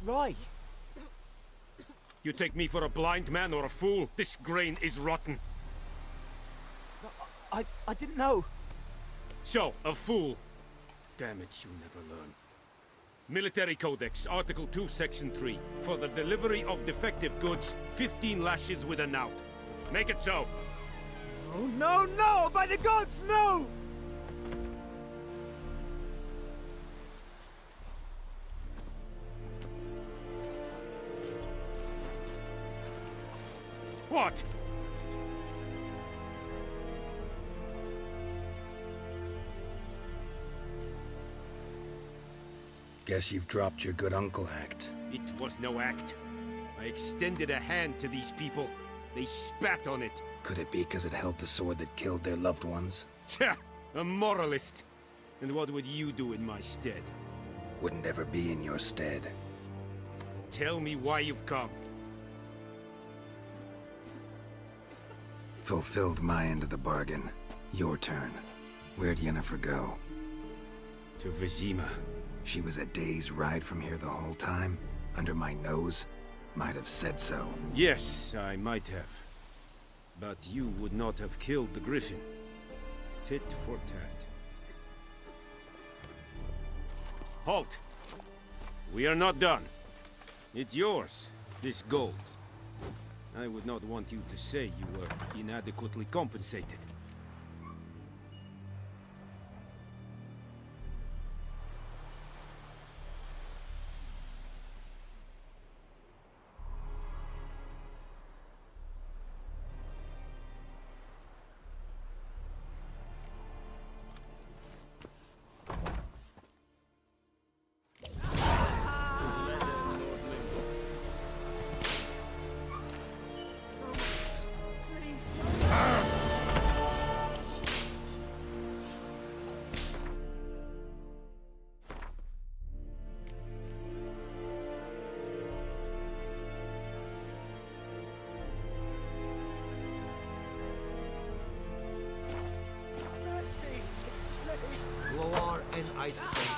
Rye. You take me for a blind man or a fool? This grain is rotten. I didn't know. So, a fool. Damn it, you never learn. Military Codex, Article 2, Section 3. For the delivery of defective goods, 15 lashes with a knout. Make it so. Oh, no, no! By the gods, no! What? Guess you've dropped your good uncle act. It was no act. I extended a hand to these people. They spat on it. Could it be because it held the sword that killed their loved ones? Tja, a moralist. And what would you do in my stead? Wouldn't ever be in your stead. Tell me why you've come. Fulfilled my end of the bargain. Your turn. Where'd Yennefer go? To Vizima. She was a day's ride from here the whole time? Under my nose? Might have said so. Yes, I might have. But you would not have killed the Griffin. Tit for tat. Halt! We are not done. It's yours, this gold. I would not want you to say you were inadequately compensated. Loar and I think.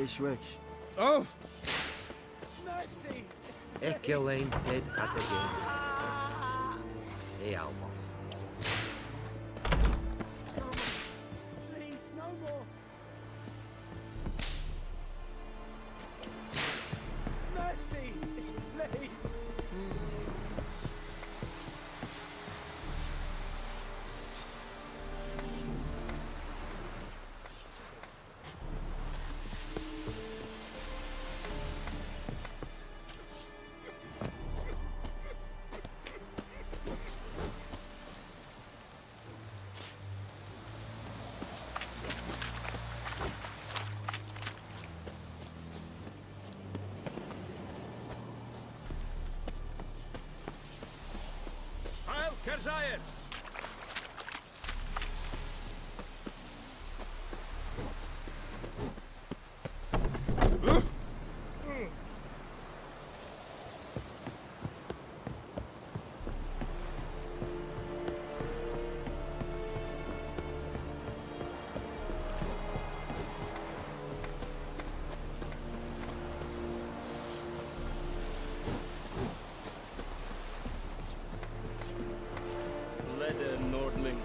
Ishwich. Oh! Mercy! Ekelain dead at the gate. Ealma. Please, no more! Mercy! Please! Heil Kerzayer! Lede Nordling.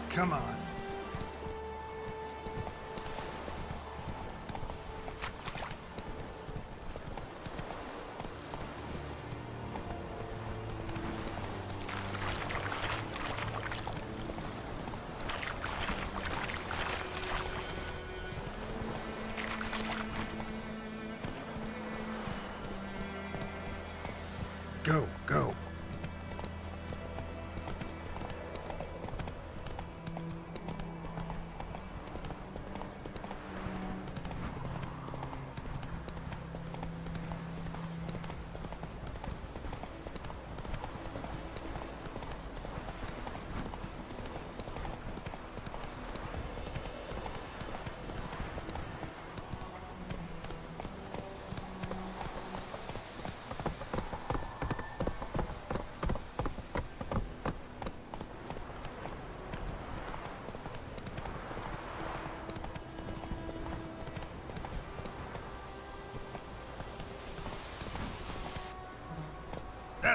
Come on. Go, go.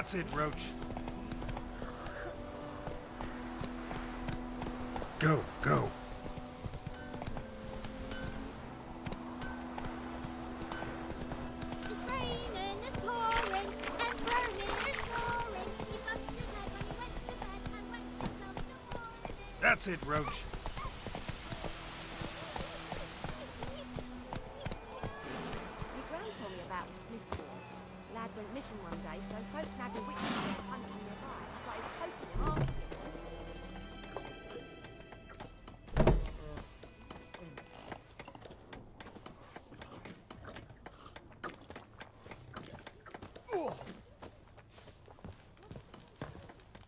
That's it, Roach. Go, go. It's raining, it's pouring, and burning, it's snoring. He bumped his head when he went to bed and went until the morning. That's it, Roach. My gran told me about Smithbourne. Lad went missing one day, so folk nagging witches hunting nearby started poking him, asking.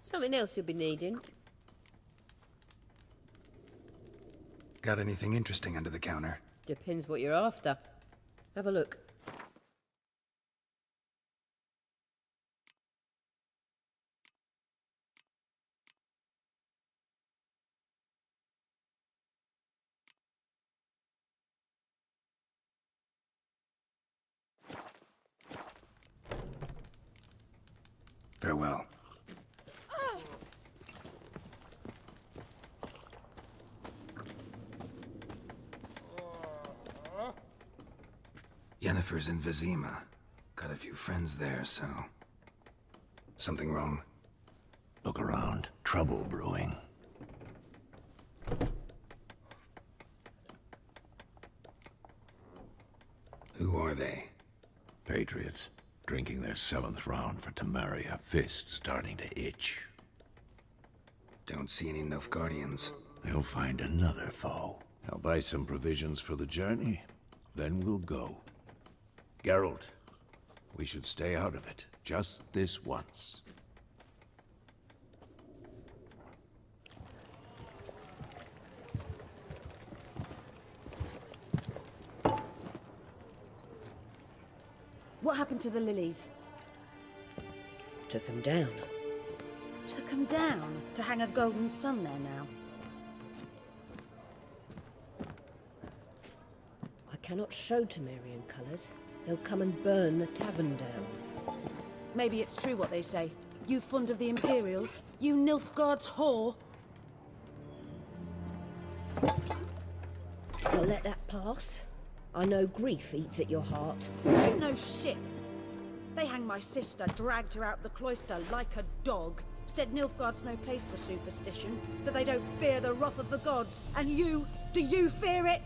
Something else you'll be needing. Got anything interesting under the counter? Depends what you're after. Have a look. Farewell. Yennefer's in Vizima. Got a few friends there, so... Something wrong? Look around. Trouble brewing. Who are they? Patriots. Drinking their 7th round for Temeria. Fist starting to itch. Don't see any Nilfgaardians. They'll find another foe. I'll buy some provisions for the journey. Then we'll go. Geralt, we should stay out of it. Just this once. What happened to the lilies? Took 'em down. Took 'em down to hang a golden sun there now. I cannot show Temerian colours. They'll come and burn the tavern down. Maybe it's true what they say. You fond of the Imperials? You Nilfgaard's whore? I'll let that pass. I know grief eats at your heart. You know shit. They hanged my sister, dragged her out the cloister like a dog. Said Nilfgaard's no place for superstition, that they don't fear the wrath of the gods. And you, do you fear it?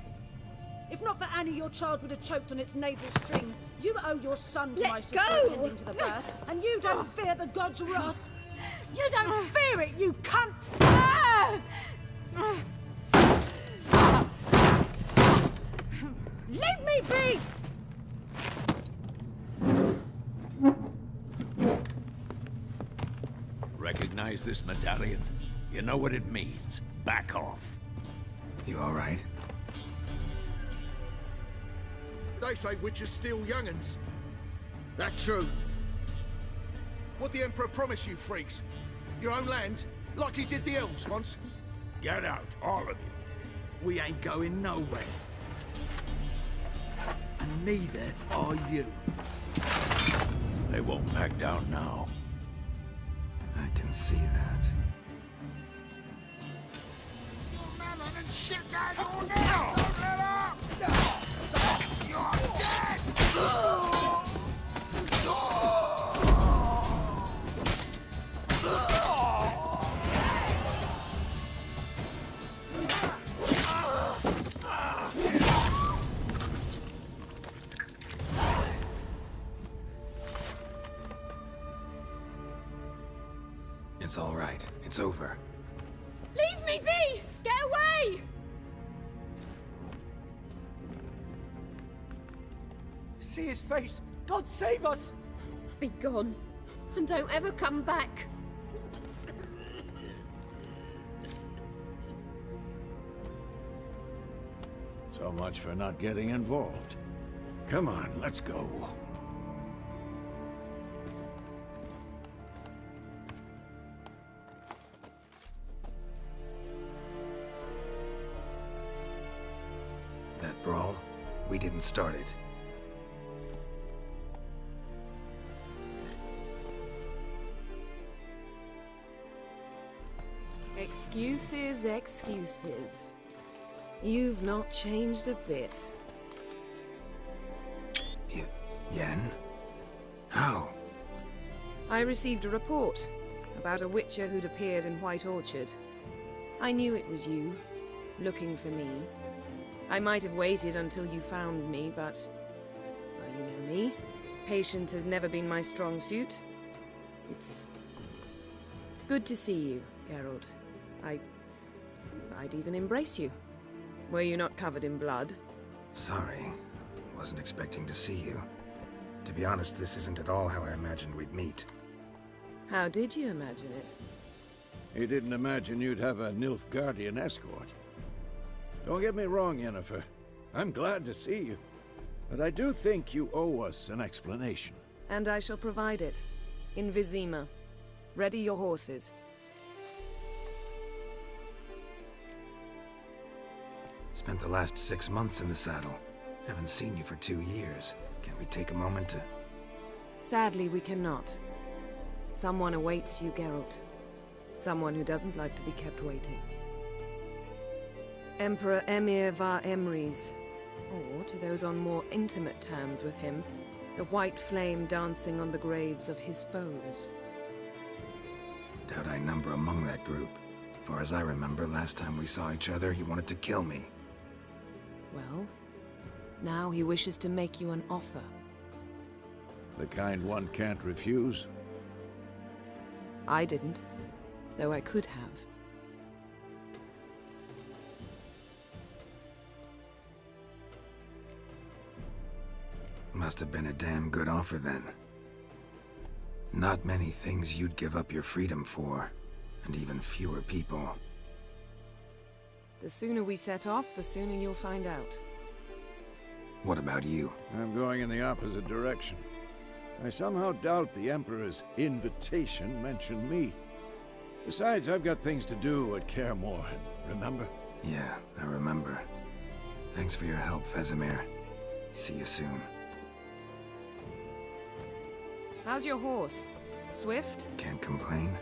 If not for Annie, your child would have choked on its navel string. You owe your son to Let my sister go! attending to the birth, and you don't fear the gods' wrath. You don't fear it, you cunt! Leave me be! Recognize this medallion? You know what it means. Back off. You alright? They say witches steal young'uns. That true? What the Emperor promise you, freaks? Your own land? Like he did the elves once? Get out, all of you. We ain't going nowhere. And neither are you. They won't back down now. I can see that. It's all right. It's over. Leave me be! Get away! See his face! God save us! Be gone. And don't ever come back. So much for not getting involved. Come on, let's go. That brawl, we didn't start it. Excuses, excuses. You've not changed a bit. Yen? How? I received a report about a witcher who'd appeared in White Orchard. I knew it was you, looking for me. I might have waited until you found me, but... well, you know me. Patience has never been my strong suit. It's... good to see you, Geralt. I'd even embrace you. Were you not covered in blood? Sorry. Wasn't expecting to see you. To be honest, this isn't at all how I imagined we'd meet. How did you imagine it? He didn't imagine you'd have a Nilfgaardian escort. Don't get me wrong, Yennefer. I'm glad to see you. But I do think you owe us an explanation. And I shall provide it. In Vizima. Ready your horses. Spent the last 6 months in the saddle. Haven't seen you for 2 years. Can we take a moment to... Sadly, we cannot. Someone awaits you, Geralt. Someone who doesn't like to be kept waiting. Emperor Emir var Emreis. Or, to those on more intimate terms with him, the white flame dancing on the graves of his foes. Doubt I number among that group. Far as I remember, last time we saw each other, he wanted to kill me. Well, now he wishes to make you an offer. The kind one can't refuse? I didn't, though I could have. Must have been a damn good offer then. Not many things you'd give up your freedom for, and even fewer people. The sooner we set off, the sooner you'll find out. What about you? I'm going in the opposite direction. I somehow doubt the Emperor's invitation mentioned me. Besides, I've got things to do at Kaer Morhen, remember? Yeah, I remember. Thanks for your help, Vesemir. See you soon. How's your horse? Swift? Can't complain.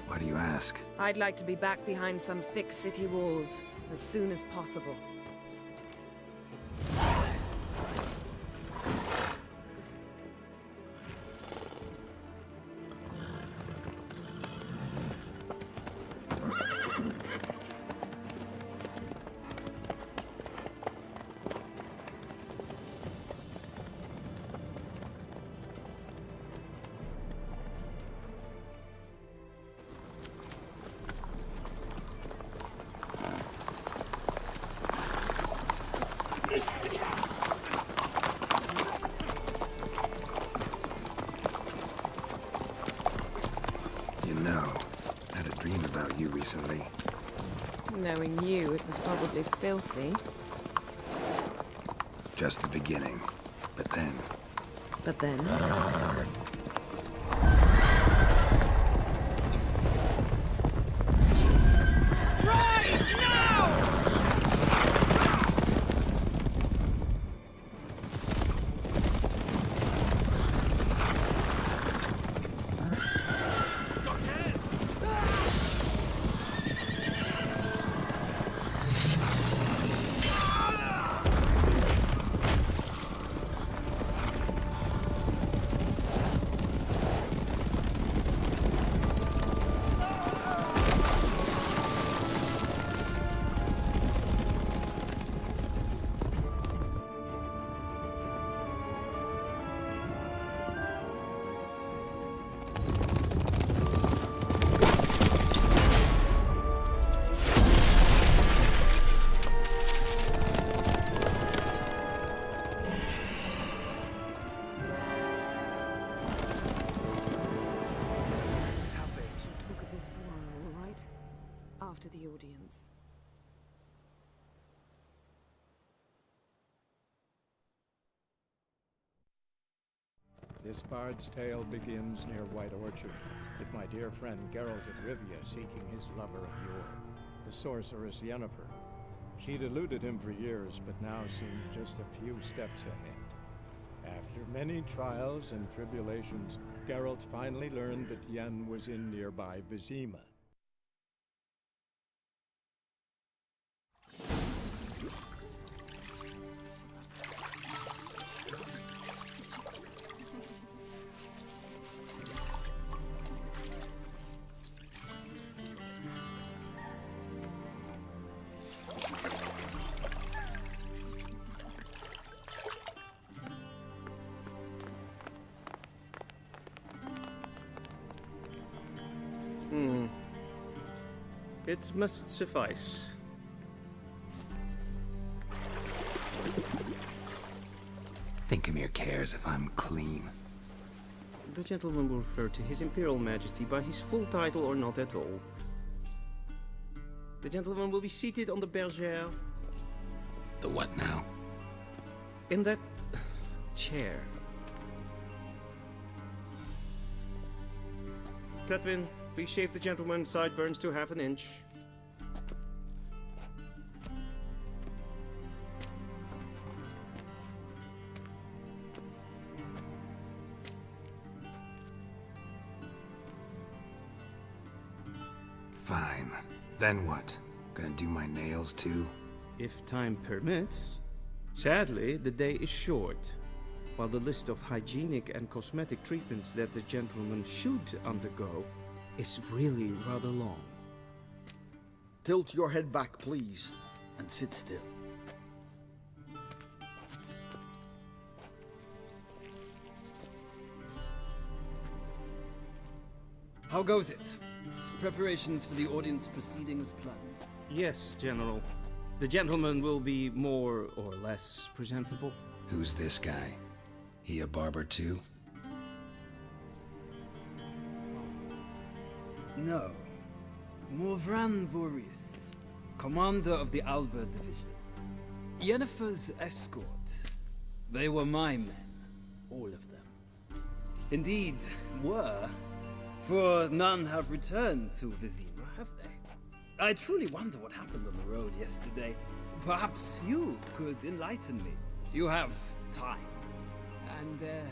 Why do you ask? I'd like to be back behind some thick city walls as soon as possible. You know, I had a dream about you recently. Knowing you, it was probably filthy. Just the beginning. But then... But then? After the audience. This bard's tale begins near White Orchard, with my dear friend Geralt of Rivia seeking his lover of yore, the sorceress Yennefer. She'd eluded him for years, but now seemed just a few steps ahead. After many trials and tribulations, Geralt finally learned that Yen was in nearby Vizima. It must suffice. Thinkamere cares if I'm clean. The gentleman will refer to His Imperial Majesty by his full title or not at all. The gentleman will be seated on the bergère. The what now? In that chair. Cletwin, please shave the gentleman's sideburns to half an inch. Fine. Then what? Gonna do my nails too? If time permits. Sadly, the day is short, while the list of hygienic and cosmetic treatments that the gentleman should undergo is really rather long. Tilt your head back, please, and sit still. How goes it? Preparations for the audience proceeding as planned? Yes, General. The gentleman will be more or less presentable. Who's this guy? He a barber too? No. Morvran Vorius, commander of the Alba Division. Yennefer's escort. They were my men. All of them. Indeed, were. For none have returned to Vizima, have they? I truly wonder what happened on the road yesterday. Perhaps you could enlighten me. You have time. And a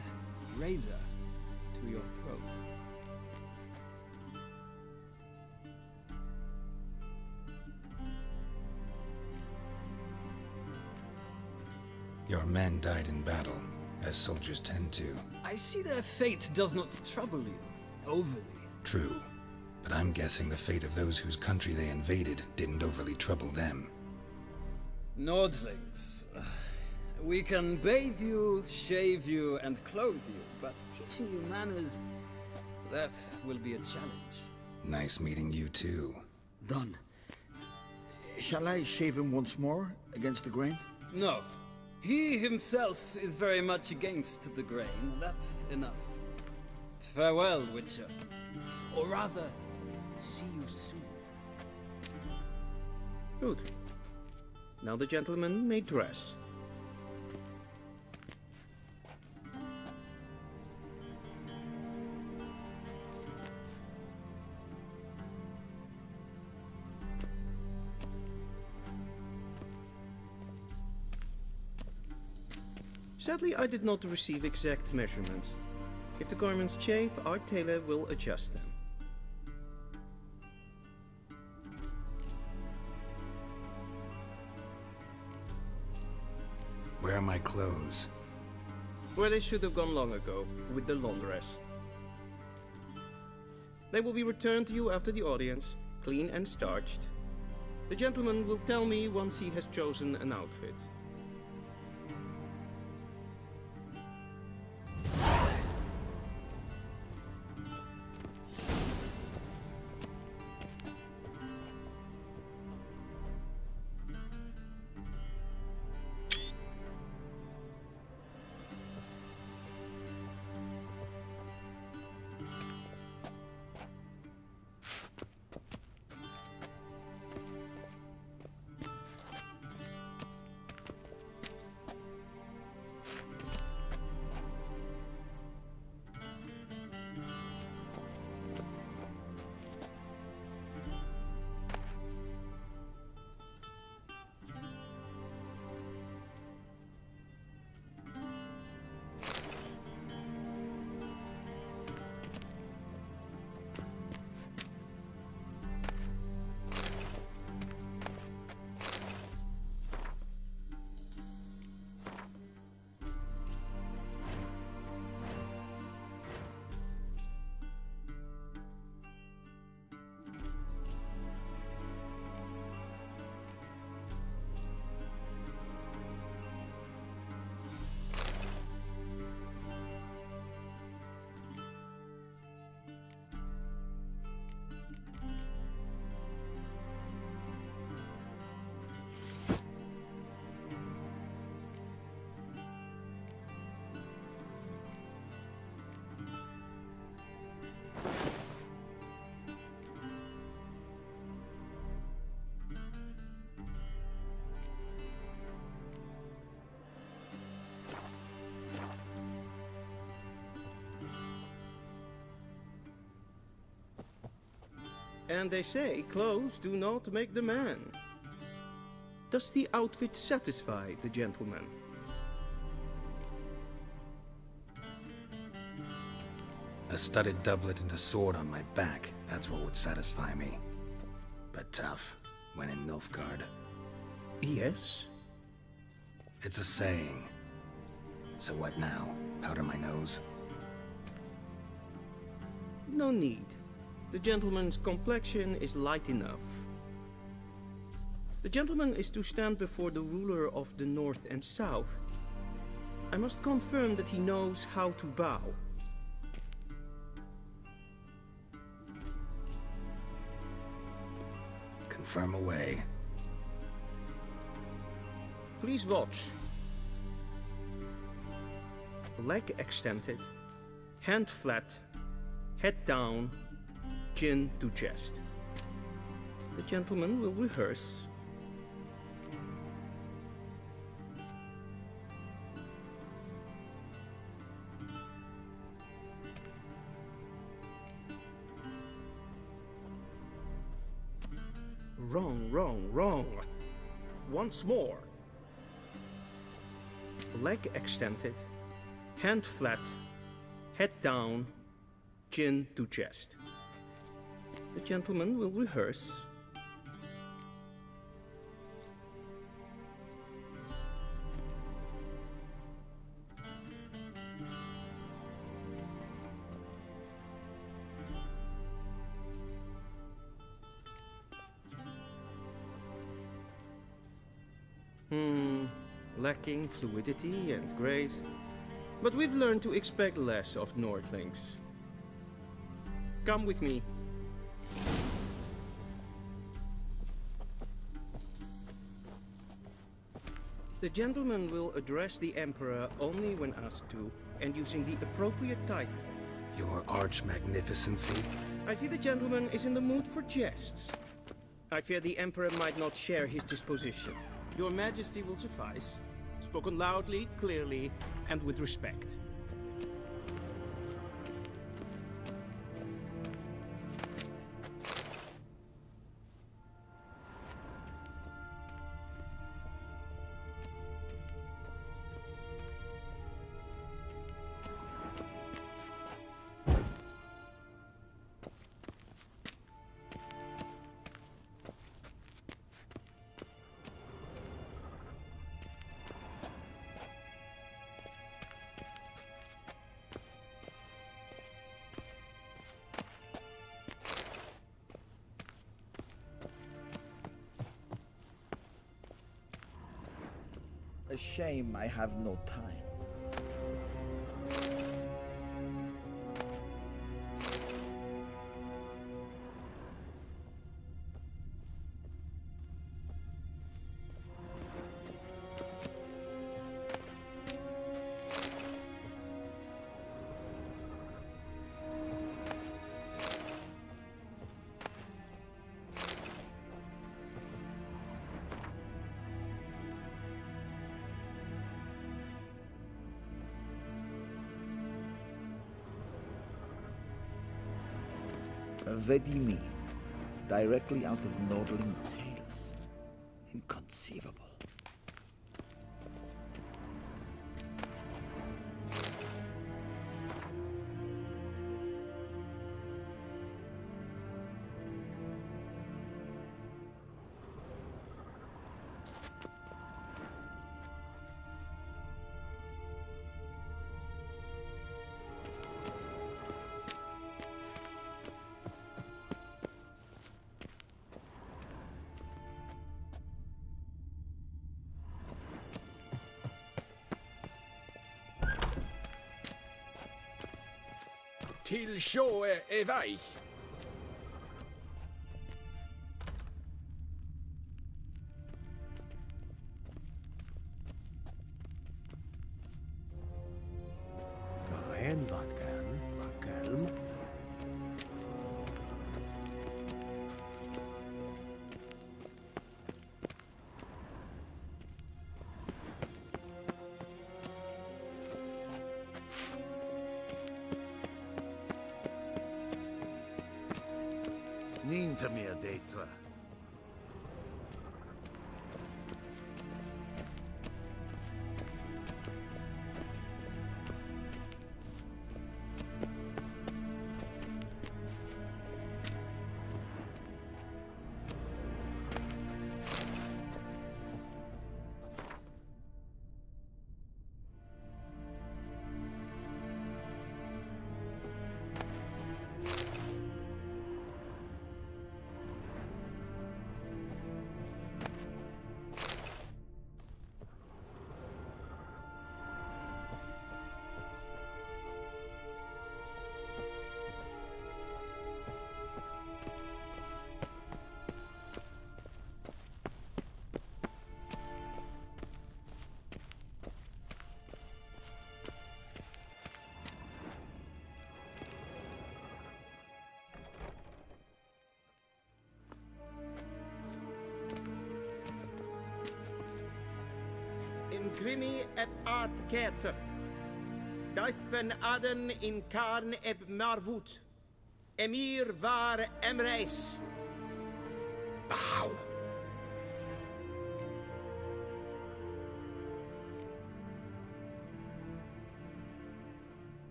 razor to your throat. Your men died in battle, as soldiers tend to. I see their fate does not trouble you overly. True, but I'm guessing the fate of those whose country they invaded didn't overly trouble them. Nordlings. We can bathe you, shave you, and clothe you, but teaching you manners, that will be a challenge. Nice meeting you too. Done. Shall I shave him once more, against the grain? No. He himself is very much against the grain. That's enough. Farewell, Witcher. Or rather, see you soon. Good. Now the gentleman may dress. Sadly, I did not receive exact measurements. If the garments chafe, our tailor will adjust them. Where are my clothes? Where they should have gone long ago, with the laundress. They will be returned to you after the audience, clean and starched. The gentleman will tell me once he has chosen an outfit. And they say clothes do not make the man. Does the outfit satisfy the gentleman? A studded doublet and a sword on my back, that's what would satisfy me. But tough, when in Nilfgaard. Yes? It's a saying. So what now? Powder my nose? No need. The gentleman's complexion is light enough. The gentleman is to stand before the ruler of the North and South. I must confirm that he knows how to bow. Confirm away. Please watch. Leg extended, hand flat, head down, chin to chest. The gentleman will rehearse. Wrong, wrong, wrong. Once more. Leg extended, hand flat, head down, chin to chest. The gentleman will rehearse. Lacking fluidity and grace. But we've learned to expect less of Nordlings. Come with me. The gentleman will address the Emperor only when asked to, and using the appropriate title. Your Arch-Magnificency? I see the gentleman is in the mood for jests. I fear the Emperor might not share his disposition. Your Majesty will suffice. Spoken loudly, clearly, and with respect. A shame I have no time. Vedimi, directly out of Nordling tales. Inconceivable. Till sjå är vei. Garen Vatkan, Vakelm. Ninta mia detra. Grimi eb art ketzer. Daithen aden in karn eb marvut. Emir var emreis. Bow.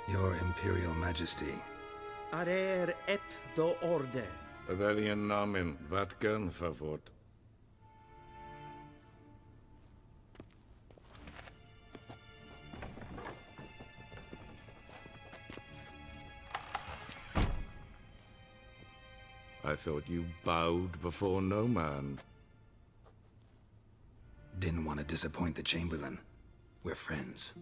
Your Imperial Majesty. Arer ep the orde. Welchen Namen? Wat gern verwort? I thought you bowed before no man. Didn't want to disappoint the Chamberlain. We're friends.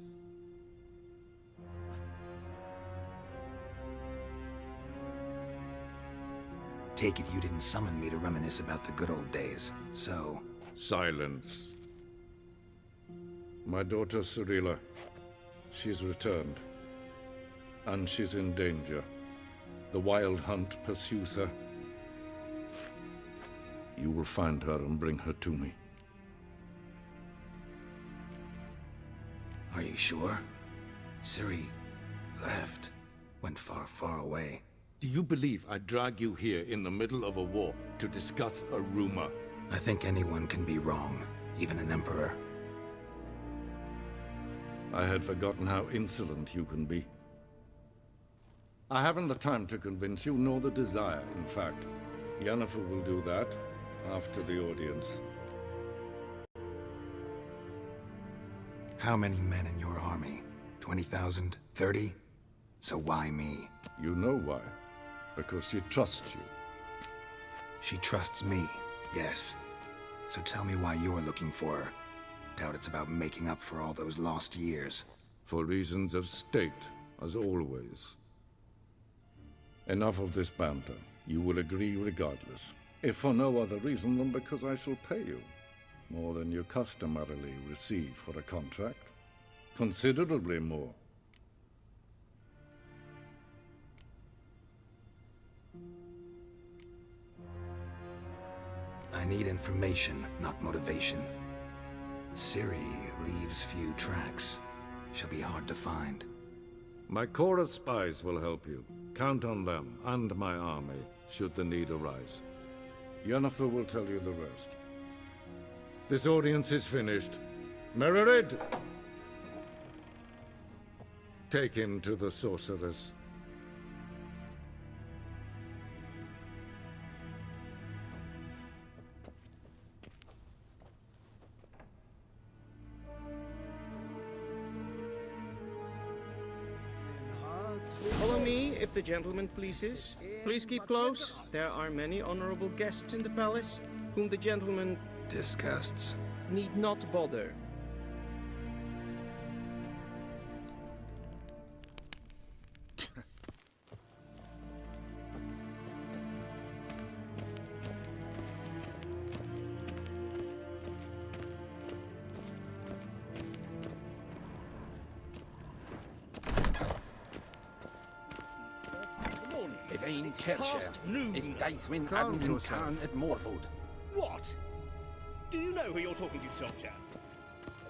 Take it you didn't summon me to reminisce about the good old days, so... Silence. My daughter Cirilla, she's returned. And she's in danger. The Wild Hunt pursues her. You will find her and bring her to me. Are you sure? Ciri left. Went far, far away. Do you believe I'd drag you here in the middle of a war to discuss a rumor? I think anyone can be wrong, even an emperor. I had forgotten how insolent you can be. I haven't the time to convince you, nor the desire, in fact. Yennefer will do that after the audience. How many men in your army? 20,000? 30? So why me? You know why. Because she trusts you. She trusts me, yes. So tell me why you're looking for her. Doubt it's about making up for all those lost years. For reasons of state, as always. Enough of this banter. You will agree regardless. If for no other reason than because I shall pay you. More than you customarily receive for a contract. Considerably more. I need information, not motivation. Ciri leaves few tracks. She'll be hard to find. My corps of spies will help you. Count on them, and my army, should the need arise. Yennefer will tell you the rest. This audience is finished. Mererid! Take him to the sorceress. Follow me, if the gentleman pleases. Please keep close. There are many honorable guests in the palace, whom the gentleman... disgusts. ...need not bother. Yvain Kershire is Daithwin Adden Khan at Morwood. What? Do you know who you're talking to, soldier?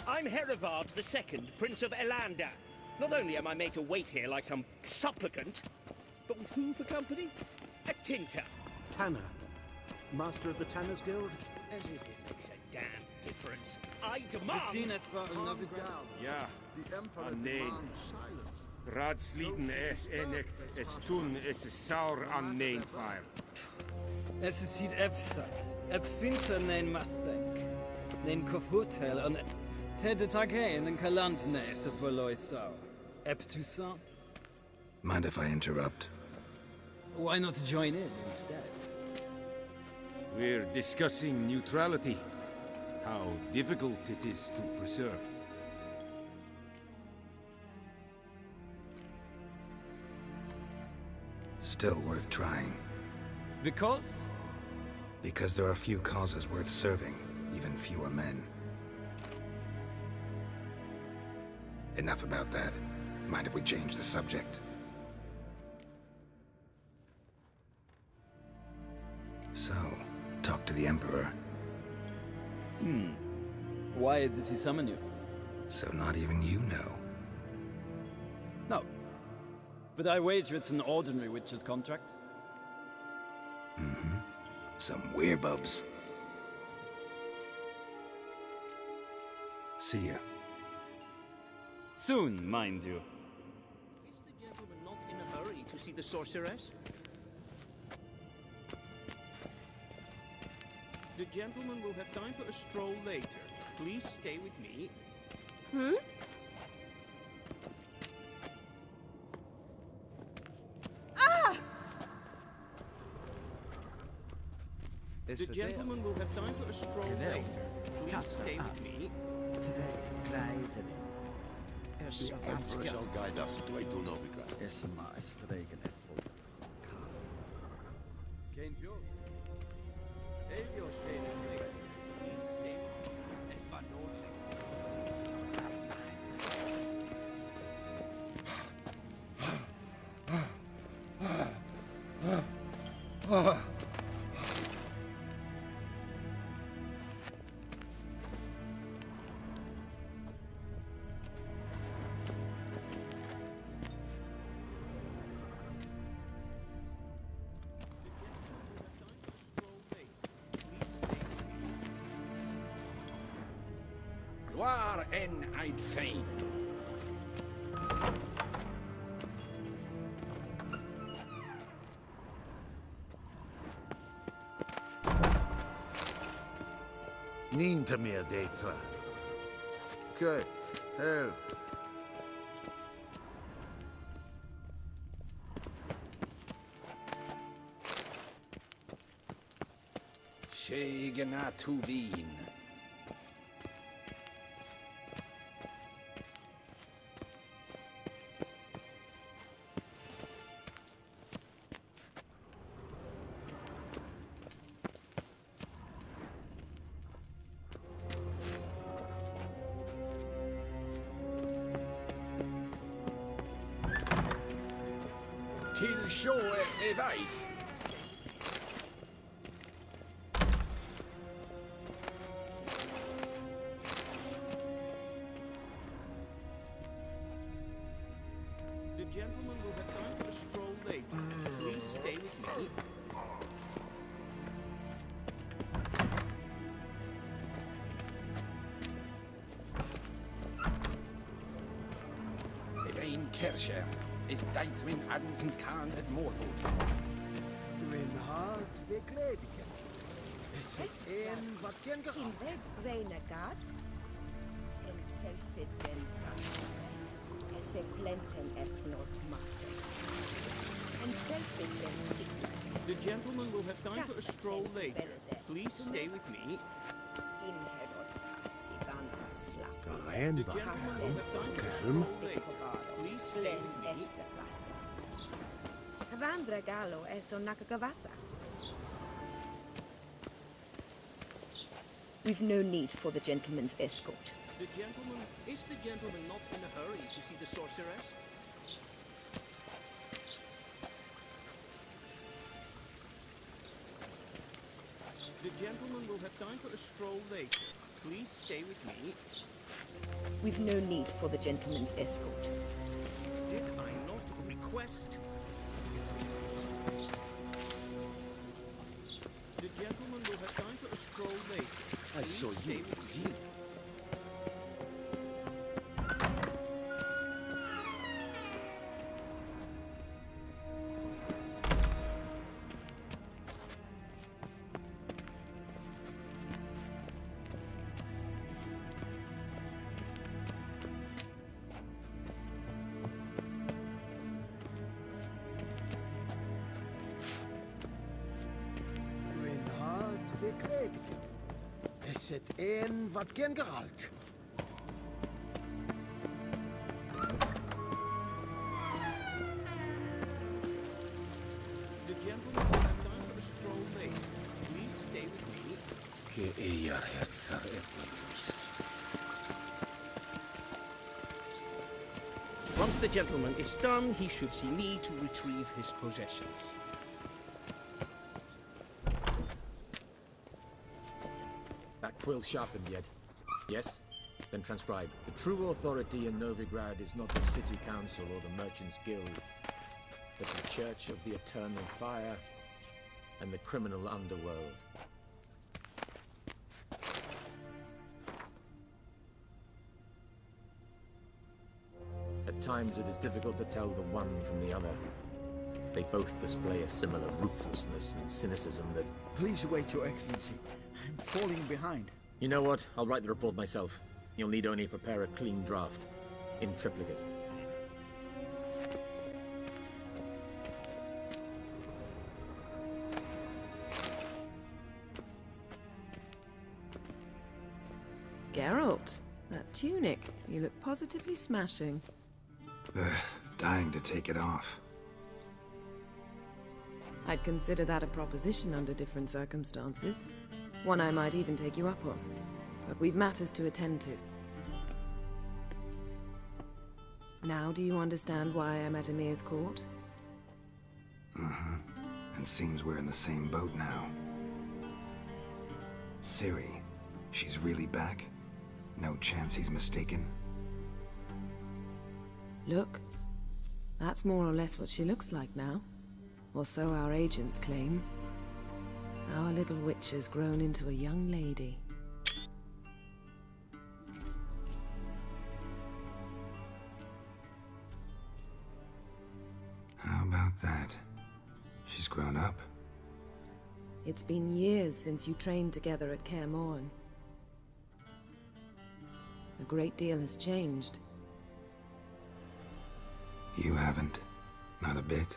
I I'm Herivard II, Prince of Elander. Not only am I made to wait here like some supplicant, but with who for company? A tinter. Tanner. Master of the Tanners Guild? As if it makes a damn difference. I demand... Ja, The Emperor nee. demands silence. Raadsleden echt es tun, es is saur an neen fire. Es is hit efsat. Ep finser nein mathenk. Nein kofhotel an... Ted taghe en kalant nes of Voloi sau. Ep Toussaint? Mind if I interrupt? Why not join in instead? We're discussing neutrality. How difficult it is to preserve. Still worth trying. Because? Because there are few causes worth serving, even fewer men. Enough about that. Mind if we change the subject? So, talk to the Emperor. Why did he summon you? So not even you know. No. But I wager it's an ordinary witch's contract. Mm-hmm. Some werebubs. See ya. Soon, mind you. Is the gentleman not in a hurry to see the sorceress? The gentleman will have time for a stroll later. Please stay with me. Hmm? Ah! The gentleman will have time for a stroll later. Please stay with me. The Emperor shall guide us straight to Novigrad. Geen Fjord. Elio Street is late. Please stay. Es war Gloire en Eid Fein. Niente meer detra. Okay, hell. Shegena tu vin. Till sjået er vej. The gentleman will have time for a stroll later. Please stay with me. Evain Kersher is Deithwin Adden in Khan at Morford. Reinhard Vekledigen. Es en wat ken geraakt. In de Renegat. En selfit den Esse plenten et not machte. En selfit den sikna. The gentleman will have time for a stroll later. Please stay with me. In herod Sivanda slav. Gerein wat Kelm. Please stay with me. Esse passa. Vandra Gallo es on Nakagavasa. We've no need for the gentleman's escort. Is the gentleman not in a hurry to see the sorceress? The gentleman will have time for a stroll later. Please stay with me. We've no need for the gentleman's escort. Did I not request? The gentleman will have time for a stroll later. I saw you with zeal. Reinhard Verkleedje. Is het een wat Geralt? The gentleman will have time for a stroll later. Please stay with me. Que ella herzar Once the gentleman is done, he should see me to retrieve his possessions. That quill sharpened yet? Yes? Then transcribe. The true authority in Novigrad is not the city council or the merchants' guild, but the Church of the Eternal Fire and the criminal underworld. At times it is difficult to tell the one from the other. They both display a similar ruthlessness and cynicism that... Please wait, Your Excellency. I'm falling behind. You know what? I'll write the report myself. You'll need only prepare a clean draft. In triplicate. Geralt, that tunic. You look positively smashing. Ugh, dying to take it off. I'd consider that a proposition under different circumstances. One I might even take you up on. But we've matters to attend to. Now do you understand why I'm at Emir's court? Mm-hmm. And seems we're in the same boat now. Ciri, she's really back? No chance he's mistaken? Look, that's more or less what she looks like now. Or so our agents claim. Our little witch has grown into a young lady. How about that? She's grown up? It's been years since you trained together at Kaer Morhen. A great deal has changed. You haven't. Not a bit.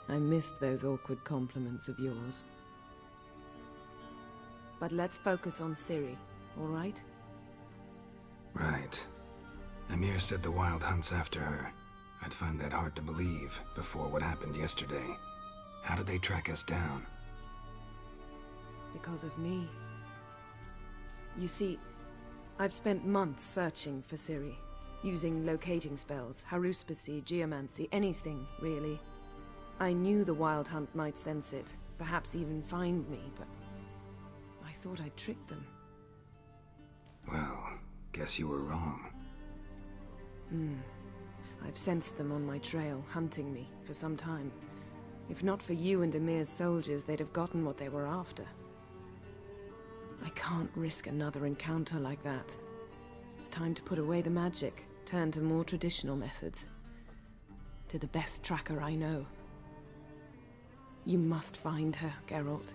I missed those awkward compliments of yours. But let's focus on Ciri, all right? Right. Emir said the Wild Hunt's after her. I'd find that hard to believe before what happened yesterday. How did they track us down? Because of me. You see, I've spent months searching for Ciri, using locating spells, haruspicy, geomancy, anything, really. I knew the Wild Hunt might sense it, perhaps even find me, but I thought I'd tricked them. Well, guess you were wrong. I've sensed them on my trail, hunting me, for some time. If not for you and Emir's soldiers, they'd have gotten what they were after. I can't risk another encounter like that. It's time to put away the magic, turn to more traditional methods. To the best tracker I know. You must find her, Geralt,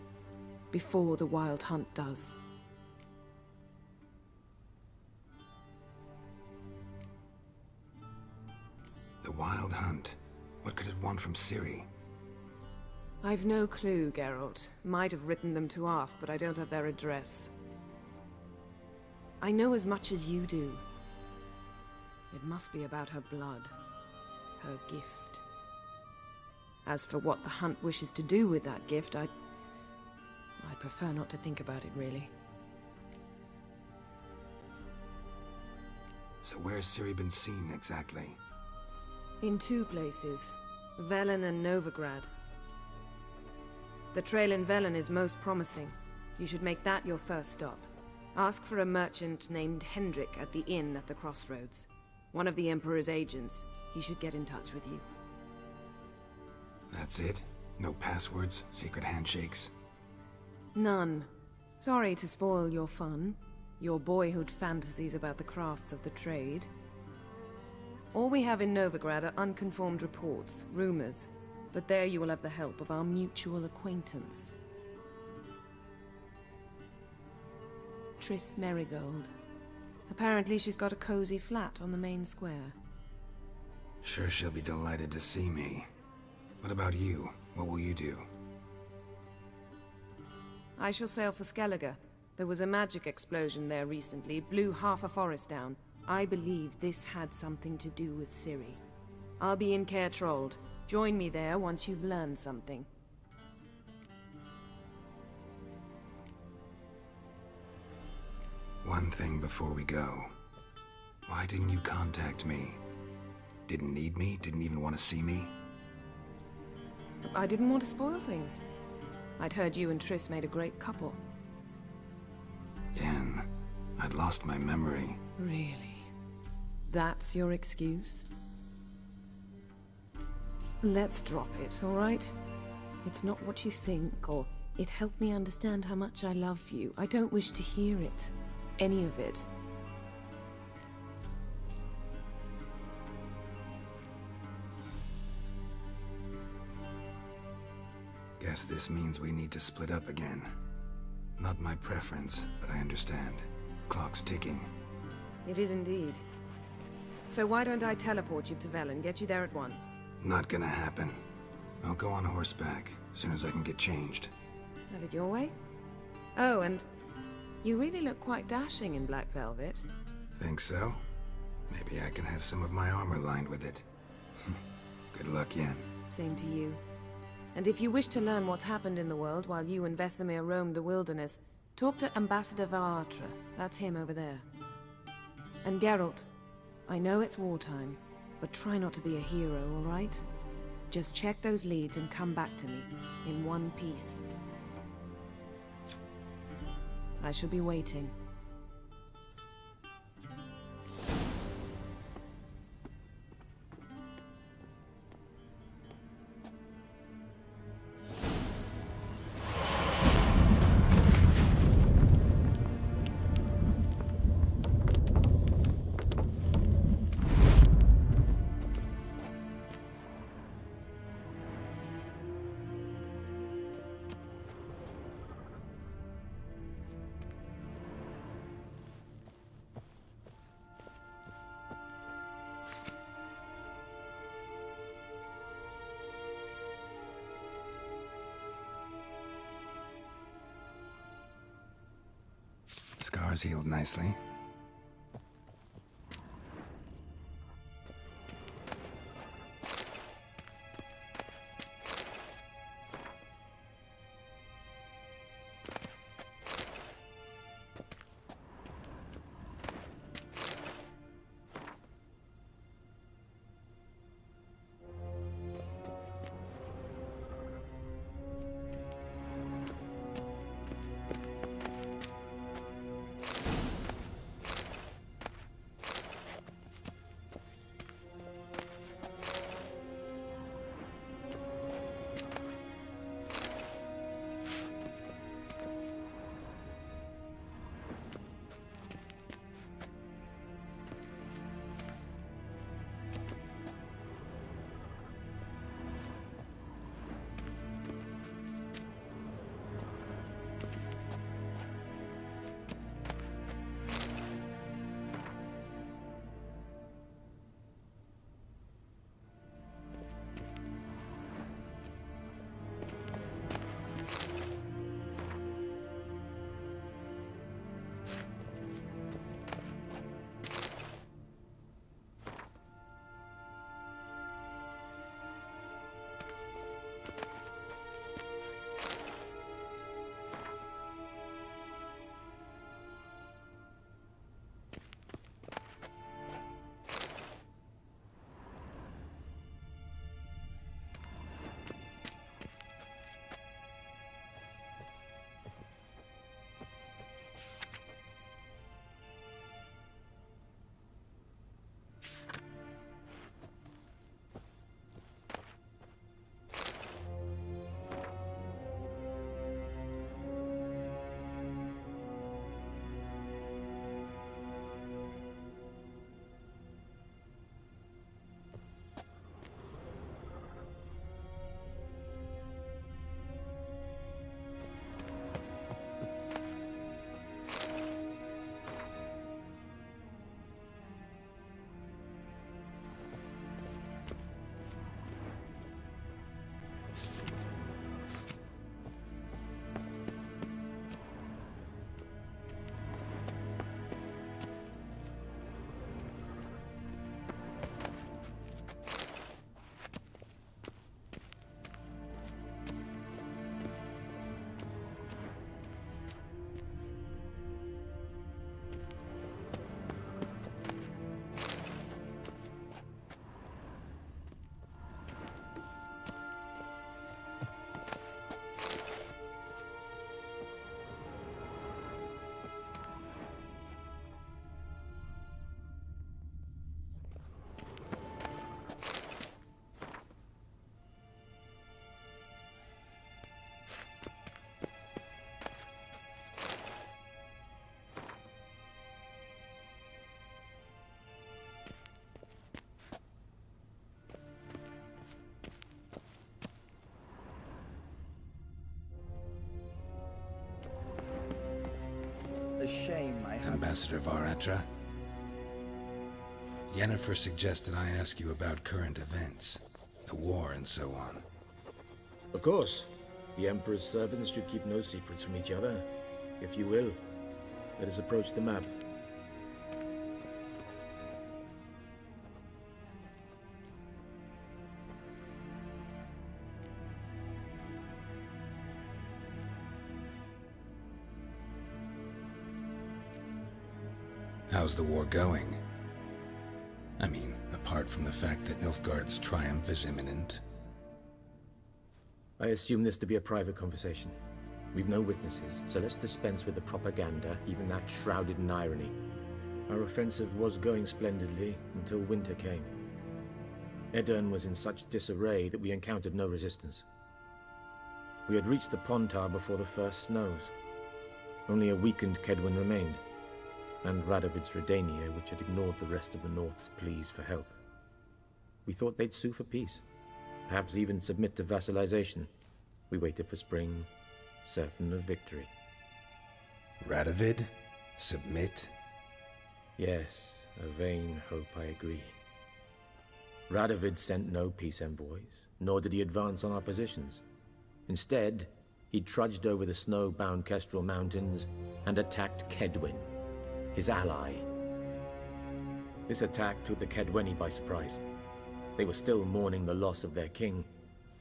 before the Wild Hunt does. The Wild Hunt? What could it want from Ciri? I've no clue, Geralt. Might have written them to ask, but I don't have their address. I know as much as you do. It must be about her blood. Her gift. As for what the Hunt wishes to do with that gift, I'd prefer not to think about it, really. So where's Ciri been seen, exactly? In two places. Velen and Novigrad. The trail in Velen is most promising. You should make that your first stop. Ask for a merchant named Hendrik at the inn at the crossroads. One of the Emperor's agents. He should get in touch with you. That's it? No passwords? Secret handshakes? None. Sorry to spoil your fun. Your boyhood fantasies about the crafts of the trade. All we have in Novigrad are unconfirmed reports, rumors. But there you will have the help of our mutual acquaintance. Triss Merigold. Apparently she's got a cozy flat on the main square. Sure she'll be delighted to see me. What about you? What will you do? I shall sail for Skellige. There was a magic explosion there recently, blew half a forest down. I believe this had something to do with Ciri. I'll be in Caer Trold. Join me there once you've learned something. One thing before we go. Why didn't you contact me? Didn't need me? Didn't even want to see me? I didn't want to spoil things. I'd heard you and Triss made a great couple. Yen, I'd lost my memory. Really? That's your excuse? Let's drop it, all right? It's not what you think, or it helped me understand how much I love you. I don't wish to hear it. Any of it. Guess this means we need to split up again. Not my preference, but I understand. Clock's ticking. It is indeed. So why don't I teleport you to Velen, get you there at once? Not gonna happen. I'll go on horseback, as soon as I can get changed. Have it your way? Oh, and you really look quite dashing in black velvet. Think so? Maybe I can have some of my armor lined with it. Good luck, Yen. Same to you. And if you wish to learn what's happened in the world while you and Vesemir roamed the wilderness, talk to Ambassador Varatra. That's him over there. And Geralt, I know it's wartime, but try not to be a hero, all right? Just check those leads and come back to me, in one piece. I shall be waiting. Scars healed nicely. Ambassador Varatra. Yennefer suggested I ask you about current events, the war and so on. Of course. The Emperor's servants should keep no secrets from each other. If you will, let us approach the map. How's the war going? I mean, apart from the fact that Nilfgaard's triumph is imminent. I assume this to be a private conversation. We've no witnesses, so let's dispense with the propaganda, even that shrouded in irony. Our offensive was going splendidly until winter came. Edirn was in such disarray that we encountered no resistance. We had reached the Pontar before the first snows. Only a weakened Kedwen remained, and Radovid's Redania, which had ignored the rest of the North's pleas for help. We thought they'd sue for peace, perhaps even submit to vassalization. We waited for spring, certain of victory. Radovid? Submit? Yes, a vain hope, I agree. Radovid sent no peace envoys, nor did he advance on our positions. Instead, he trudged over the snow-bound Kestrel Mountains and attacked Kedwen, his ally. This attack took the Kedweni by surprise. They were still mourning the loss of their king.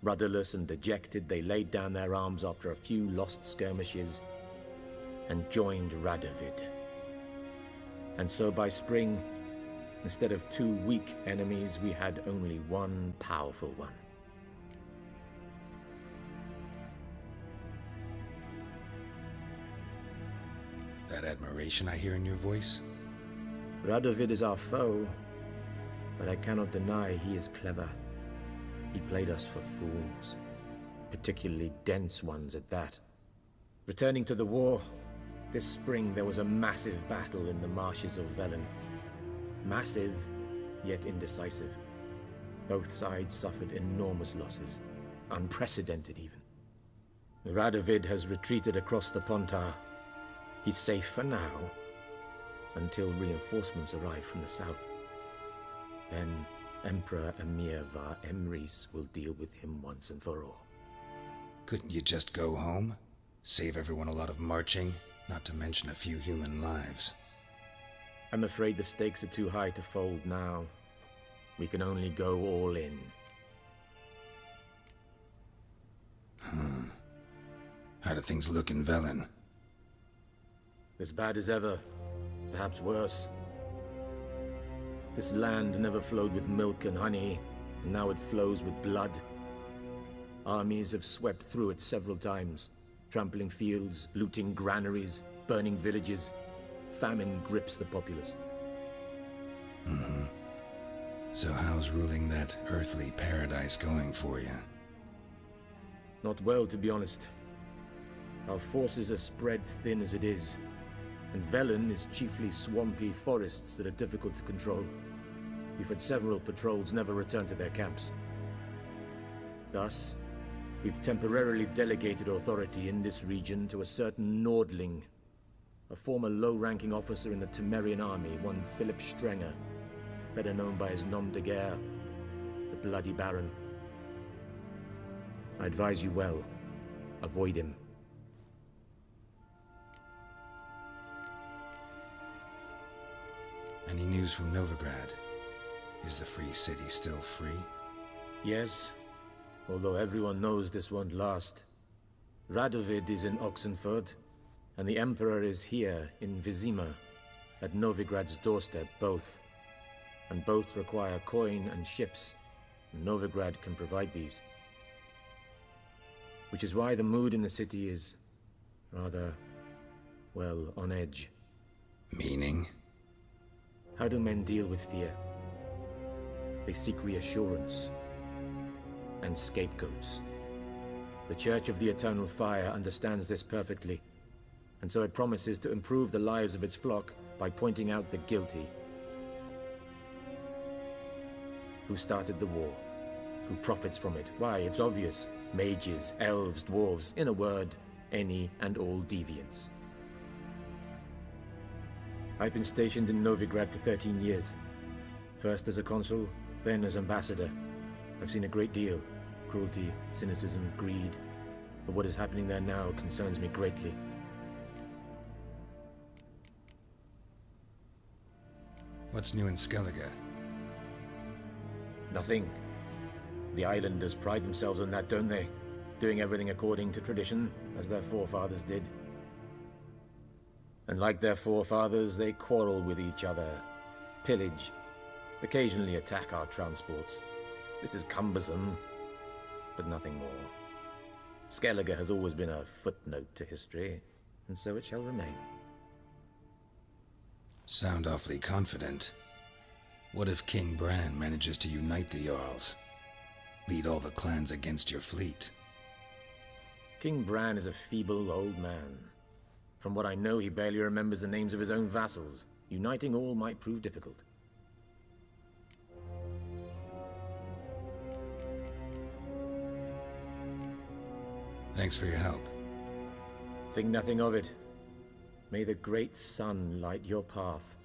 Rudderless and dejected, they laid down their arms after a few lost skirmishes and joined Radovid. And so by spring, instead of 2 weak enemies, we had only one powerful one. That admiration I hear in your voice? Radovid is our foe, but I cannot deny he is clever. He played us for fools, particularly dense ones at that. Returning to the war, this spring there was a massive battle in the marshes of Velen. Massive, yet indecisive. Both sides suffered enormous losses, unprecedented even. Radovid has retreated across the Pontar. He's safe for now, until reinforcements arrive from the south. Then Emperor Emir Var Emrys will deal with him once and for all. Couldn't you just go home? Save everyone a lot of marching, not to mention a few human lives. I'm afraid the stakes are too high to fold now. We can only go all in. How do things look in Velen? As bad as ever, perhaps worse. This land never flowed with milk and honey, and now it flows with blood. Armies have swept through it several times, trampling fields, looting granaries, burning villages. Famine grips the populace. So how's ruling that earthly paradise going for you? Not well, to be honest. Our forces are spread thin as it is, and Velen is chiefly swampy forests that are difficult to control. We've had several patrols never return to their camps. Thus, we've temporarily delegated authority in this region to a certain Nordling, a former low-ranking officer in the Temerian army, one Philip Strenger, better known by his nom de guerre, the Bloody Baron. I advise you well, avoid him. Any news from Novigrad? Is the Free City still free? Yes, although everyone knows this won't last. Radovid is in Oxenford, and the Emperor is here in Vizima, at Novigrad's doorstep, both. And both require coin and ships. Novigrad can provide these. Which is why the mood in the city is rather, well, on edge. Meaning? How do men deal with fear? They seek reassurance and scapegoats. The Church of the Eternal Fire understands this perfectly, and so it promises to improve the lives of its flock by pointing out the guilty. Who started the war? Who profits from it? Why, it's obvious. Mages, elves, dwarves, in a word, any and all deviants. I've been stationed in Novigrad for 13 years. First as a consul, then as ambassador. I've seen a great deal. Cruelty, cynicism, greed. But what is happening there now concerns me greatly. What's new in Skellige? Nothing. The islanders pride themselves on that, don't they? Doing everything according to tradition, as their forefathers did. And like their forefathers, they quarrel with each other, pillage, occasionally attack our transports. This is cumbersome, but nothing more. Skellige has always been a footnote to history, and so it shall remain. Sound awfully confident. What if King Bran manages to unite the Jarls? Lead all the clans against your fleet? King Bran is a feeble old man. From what I know, he barely remembers the names of his own vassals. Uniting all might prove difficult. Thanks for your help. Think nothing of it. May the great sun light your path.